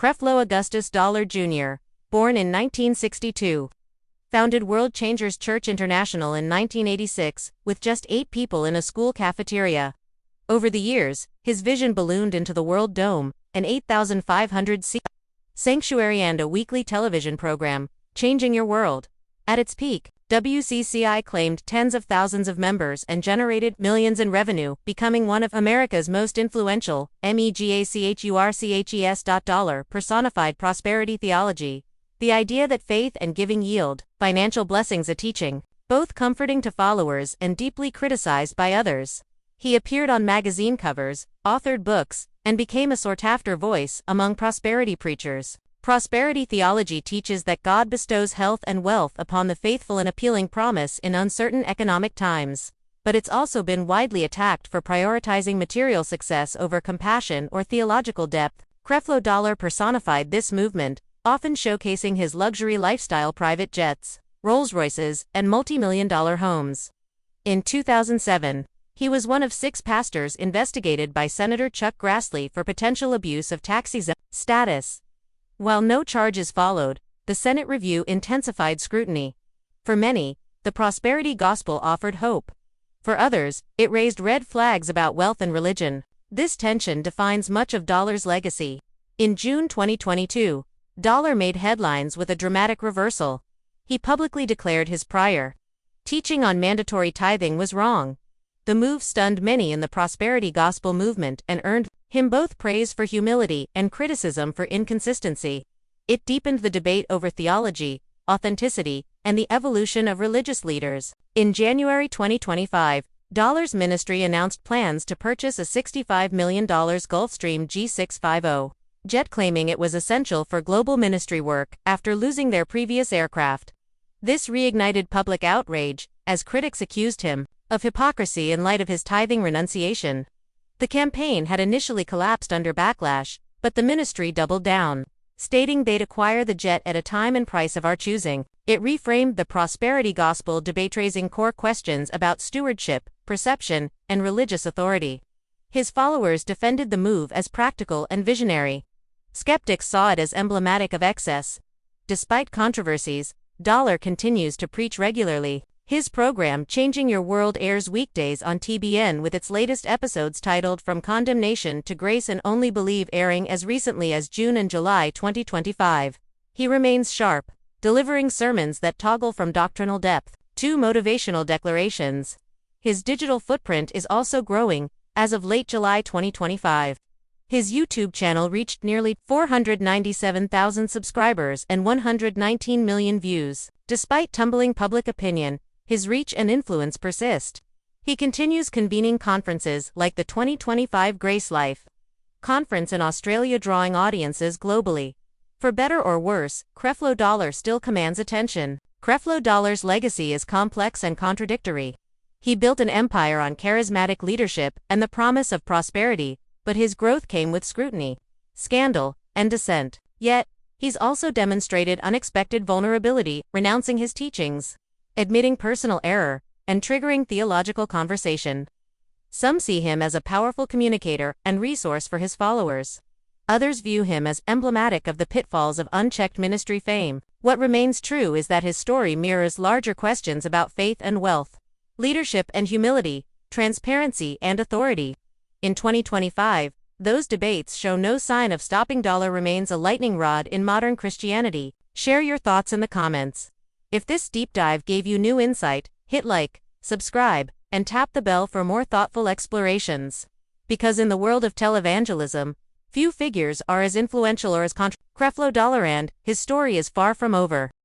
Creflo Augustus Dollar Jr., born in 1962. Founded World Changers Church International in 1986, with just 8 people in a school cafeteria. Over the years, his vision ballooned into the World Dome, an 8,500-seat sanctuary and a weekly television program, Changing Your World. At its peak, WCCI claimed tens of thousands of members and generated millions in revenue, becoming one of America's most influential, megachurches. Dollar personified prosperity theology. The idea that faith and giving yield financial blessings, a teaching both comforting to followers and deeply criticized by others. He appeared on magazine covers, authored books, and became a sought-after voice among prosperity preachers. Prosperity theology teaches that God bestows health and wealth upon the faithful, an appealing promise in uncertain economic times. But it's also been widely attacked for prioritizing material success over compassion or theological depth. Creflo Dollar personified this movement, often showcasing his luxury lifestyle, private jets, Rolls-Royces, and multi-million-dollar homes. In 2007, he was one of 6 pastors investigated by Senator Chuck Grassley for potential abuse of tax-exempt status. While no charges followed, the Senate review intensified scrutiny. For many, the prosperity gospel offered hope. For others, it raised red flags about wealth and religion. This tension defines much of Dollar's legacy. In June 2022, Dollar made headlines with a dramatic reversal. He publicly declared his prior teaching on mandatory tithing was wrong. The move stunned many in the prosperity gospel movement and earned him both praise for humility and criticism for inconsistency. It deepened the debate over theology, authenticity, and the evolution of religious leaders. In January 2025, Dollar's ministry announced plans to purchase a $65 million Gulfstream G650 jet, claiming it was essential for global ministry work after losing their previous aircraft. This reignited public outrage, as critics accused him of hypocrisy in light of his tithing renunciation. The campaign had initially collapsed under backlash, but the ministry doubled down, stating they'd acquire the jet at a time and price of our choosing. It reframed the prosperity gospel debate, raising core questions about stewardship, perception, and religious authority. His followers defended the move as practical and visionary. Skeptics saw it as emblematic of excess. Despite controversies, Dollar continues to preach regularly. His program Changing Your World airs weekdays on TBN, with its latest episodes titled From Condemnation to Grace and Only Believe airing as recently as June and July 2025. He remains sharp, delivering sermons that toggle from doctrinal depth to motivational declarations. His digital footprint is also growing. As of late July 2025, his YouTube channel reached nearly 497,000 subscribers and 119 million views. Despite tumbling public opinion, his reach and influence persist. He continues convening conferences like the 2025 Grace Life Conference in Australia, drawing audiences globally. For better or worse, Creflo Dollar still commands attention. Creflo Dollar's legacy is complex and contradictory. He built an empire on charismatic leadership and the promise of prosperity, but his growth came with scrutiny, scandal, and dissent. Yet, he's also demonstrated unexpected vulnerability, renouncing his teachings, admitting personal error, and triggering theological conversation. Some see him as a powerful communicator and resource for his followers. Others view him as emblematic of the pitfalls of unchecked ministry fame. What remains true is that his story mirrors larger questions about faith and wealth, leadership and humility, transparency and authority. In 2025, those debates show no sign of stopping. Dollar remains a lightning rod in modern Christianity. Share your thoughts in the comments. If this deep dive gave you new insight, hit like, subscribe, and tap the bell for more thoughtful explorations. Because in the world of televangelism, few figures are as influential or as Creflo Dollar, and his story is far from over.